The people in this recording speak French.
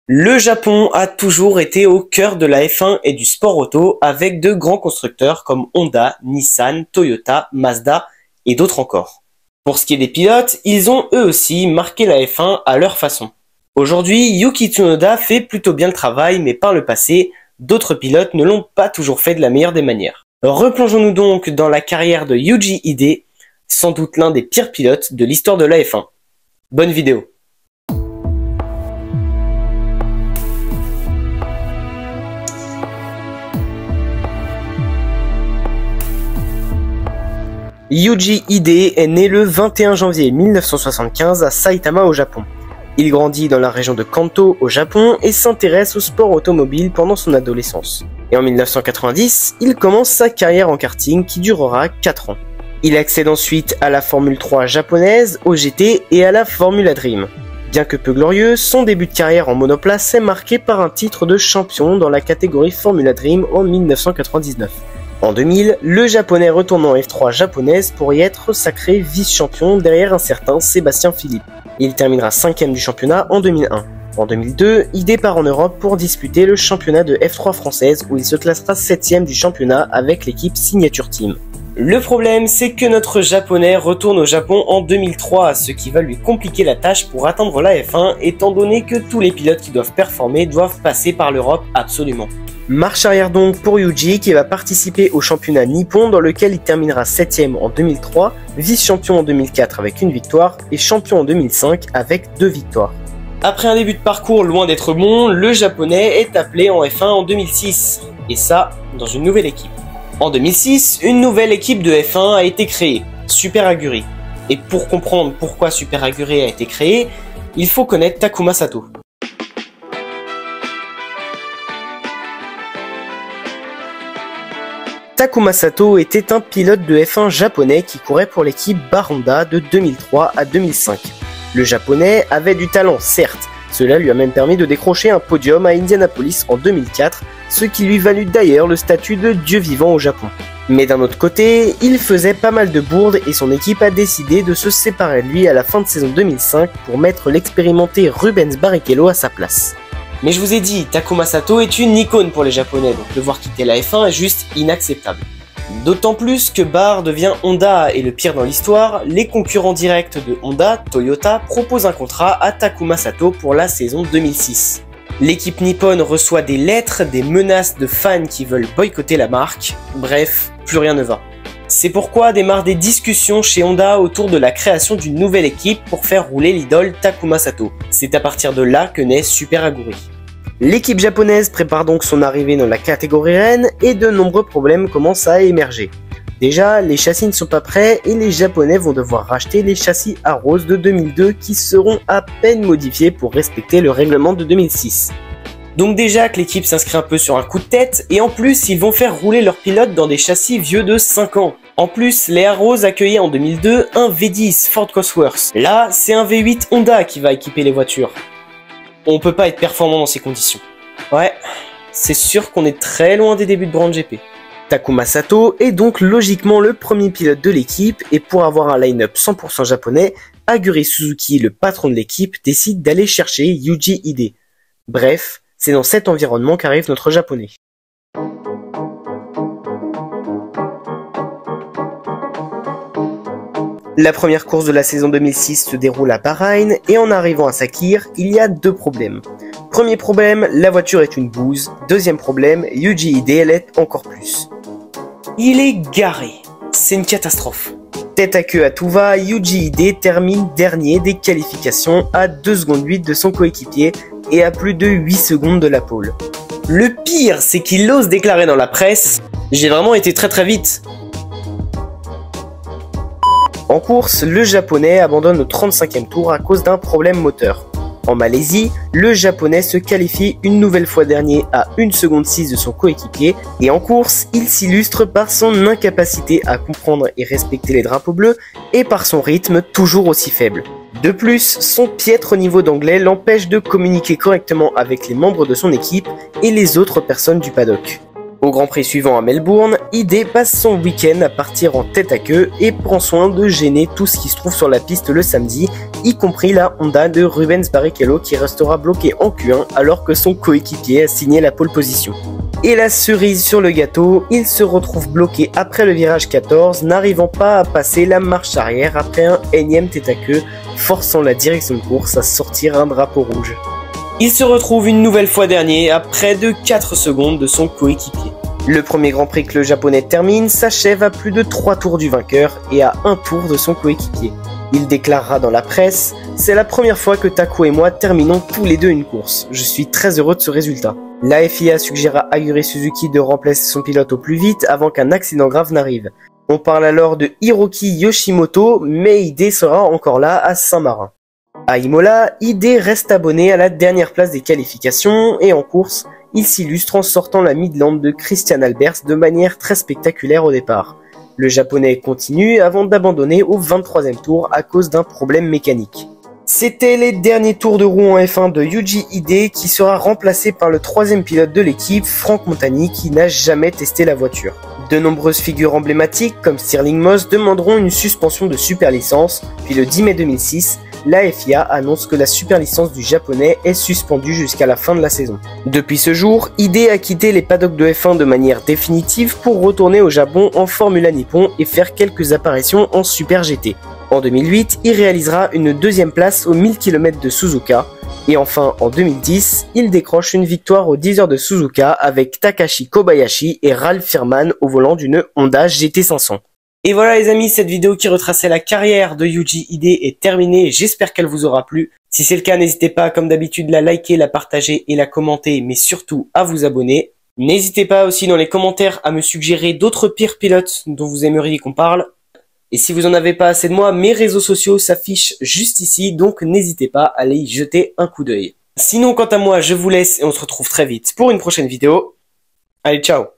Le Japon a toujours été au cœur de la F1 et du sport auto avec de grands constructeurs comme Honda, Nissan, Toyota, Mazda et d'autres encore. Pour ce qui est des pilotes, ils ont eux aussi marqué la F1 à leur façon. Aujourd'hui, Yuki Tsunoda fait plutôt bien le travail, mais par le passé, d'autres pilotes ne l'ont pas toujours fait de la meilleure des manières. Replongeons-nous donc dans la carrière de Yuji Ide, sans doute l'un des pires pilotes de l'histoire de la F1. Bonne vidéo. Yuji Ide est né le 21 janvier 1975 à Saitama au Japon. Il grandit dans la région de Kanto au Japon et s'intéresse au sport automobile pendant son adolescence. Et en 1990, il commence sa carrière en karting qui durera 4 ans. Il accède ensuite à la Formule 3 japonaise, au GT et à la Formula Dream. Bien que peu glorieux, son début de carrière en monoplace est marqué par un titre de champion dans la catégorie Formula Dream en 1999. En 2000, le japonais retourne en F3 japonaise pour y être sacré vice-champion derrière un certain Sébastien Philippe. Il terminera 5ème du championnat en 2001. En 2002, il départ en Europe pour disputer le championnat de F3 française où il se classera 7ème du championnat avec l'équipe Signature Team. Le problème, c'est que notre japonais retourne au Japon en 2003, ce qui va lui compliquer la tâche pour atteindre la F1 étant donné que tous les pilotes qui doivent performer doivent passer par l'Europe absolument. Marche arrière donc pour Yuji qui va participer au championnat nippon dans lequel il terminera 7ème en 2003, vice-champion en 2004 avec une victoire et champion en 2005 avec 2 victoires. Après un début de parcours loin d'être bon, le japonais est appelé en F1 en 2006, et ça dans une nouvelle équipe. En 2006, une nouvelle équipe de F1 a été créée, Super Aguri. Et pour comprendre pourquoi Super Aguri a été créée, il faut connaître Takuma Sato. Takuma Sato était un pilote de F1 japonais qui courait pour l'équipe Honda de 2003 à 2005. Le japonais avait du talent, certes, cela lui a même permis de décrocher un podium à Indianapolis en 2004, ce qui lui valut d'ailleurs le statut de dieu vivant au Japon. Mais d'un autre côté, il faisait pas mal de bourdes et son équipe a décidé de se séparer de lui à la fin de saison 2005 pour mettre l'expérimenté Rubens Barrichello à sa place. Mais je vous ai dit, Takuma Sato est une icône pour les japonais, donc le voir quitter la F1 est juste inacceptable. D'autant plus que Bar devient Honda et le pire dans l'histoire, les concurrents directs de Honda, Toyota, proposent un contrat à Takuma Sato pour la saison 2006. L'équipe nippone reçoit des lettres, des menaces de fans qui veulent boycotter la marque, bref, plus rien ne va. C'est pourquoi démarrent des discussions chez Honda autour de la création d'une nouvelle équipe pour faire rouler l'idole Takuma Sato. C'est à partir de là que naît Super Aguri. L'équipe japonaise prépare donc son arrivée dans la catégorie reine et de nombreux problèmes commencent à émerger. Déjà, les châssis ne sont pas prêts et les japonais vont devoir racheter les châssis Arrows de 2002 qui seront à peine modifiés pour respecter le règlement de 2006. Donc déjà que l'équipe s'inscrit un peu sur un coup de tête, et en plus ils vont faire rouler leurs pilotes dans des châssis vieux de 5 ans. En plus, les Arrows accueillaient en 2002 un V10 Ford Cosworth. Là, c'est un V8 Honda qui va équiper les voitures. On peut pas être performant dans ces conditions. Ouais, c'est sûr qu'on est très loin des débuts de Brand GP. Takuma Sato est donc logiquement le premier pilote de l'équipe, et pour avoir un line-up 100% japonais, Aguri Suzuki, le patron de l'équipe, décide d'aller chercher Yuji Ide. Bref, c'est dans cet environnement qu'arrive notre japonais. La première course de la saison 2006 se déroule à Bahreïn et en arrivant à Sakhir, il y a 2 problèmes. Premier problème, la voiture est une bouse. Deuxième problème, Yuji Ide l'est encore plus. Il est garé. C'est une catastrophe. Tête à queue à tout va, Yuji Ide termine dernier des qualifications à 2 secondes 8 de son coéquipier et à plus de 8 secondes de la pole. Le pire, c'est qu'il ose déclarer dans la presse « J'ai vraiment été très vite ». En course, le japonais abandonne au 35e tour à cause d'un problème moteur. En Malaisie, le japonais se qualifie une nouvelle fois dernier à 1 seconde 6 de son coéquipier et en course, il s'illustre par son incapacité à comprendre et respecter les drapeaux bleus et par son rythme toujours aussi faible. De plus, son piètre niveau d'anglais l'empêche de communiquer correctement avec les membres de son équipe et les autres personnes du paddock. Au Grand Prix suivant à Melbourne, ID passe son week-end à partir en tête à queue et prend soin de gêner tout ce qui se trouve sur la piste le samedi, y compris la Honda de Rubens Barrichello qui restera bloquée en Q1 alors que son coéquipier a signé la pole position. Et la cerise sur le gâteau, il se retrouve bloqué après le virage 14, n'arrivant pas à passer la marche arrière après un énième tête à queue, forçant la direction de course à sortir un drapeau rouge. Il se retrouve une nouvelle fois dernier à près de 4 secondes de son coéquipier. Le premier Grand Prix que le japonais termine s'achève à plus de 3 tours du vainqueur et à 1 tour de son coéquipier. Il déclarera dans la presse « C'est la première fois que Taku et moi terminons tous les deux une course. Je suis très heureux de ce résultat. » La FIA suggère à Aguri Suzuki de remplacer son pilote au plus vite avant qu'un accident grave n'arrive. On parle alors de Hiroki Yoshimoto, mais ID sera encore là à Saint-Marin. À Imola, ID reste abonné à la dernière place des qualifications et en course, il s'illustre en sortant la Midland de Christian Albers de manière très spectaculaire au départ. Le japonais continue avant d'abandonner au 23e tour à cause d'un problème mécanique. C'était les derniers tours de roue en F1 de Yuji Ide qui sera remplacé par le troisième pilote de l'équipe, Franck Montagny, qui n'a jamais testé la voiture. De nombreuses figures emblématiques comme Stirling Moss demanderont une suspension de super licence, puis le 10 mai 2006, la FIA annonce que la super licence du japonais est suspendue jusqu'à la fin de la saison. Depuis ce jour, ID a quitté les paddocks de F1 de manière définitive pour retourner au Japon en Formula Nippon et faire quelques apparitions en Super GT. En 2008, il réalisera une deuxième place aux 1000 km de Suzuka. Et enfin, en 2010, il décroche une victoire aux 10 heures de Suzuka avec Takashi Kobayashi et Ralph Firman au volant d'une Honda GT500. Et voilà les amis, cette vidéo qui retraçait la carrière de Yuji Ide est terminée, j'espère qu'elle vous aura plu. Si c'est le cas, n'hésitez pas comme d'habitude la liker, la partager et la commenter, mais surtout à vous abonner. N'hésitez pas aussi dans les commentaires à me suggérer d'autres pires pilotes dont vous aimeriez qu'on parle. Et si vous n'en avez pas assez de moi, mes réseaux sociaux s'affichent juste ici, donc n'hésitez pas à aller y jeter un coup d'œil. Sinon, quant à moi, je vous laisse et on se retrouve très vite pour une prochaine vidéo. Allez, ciao!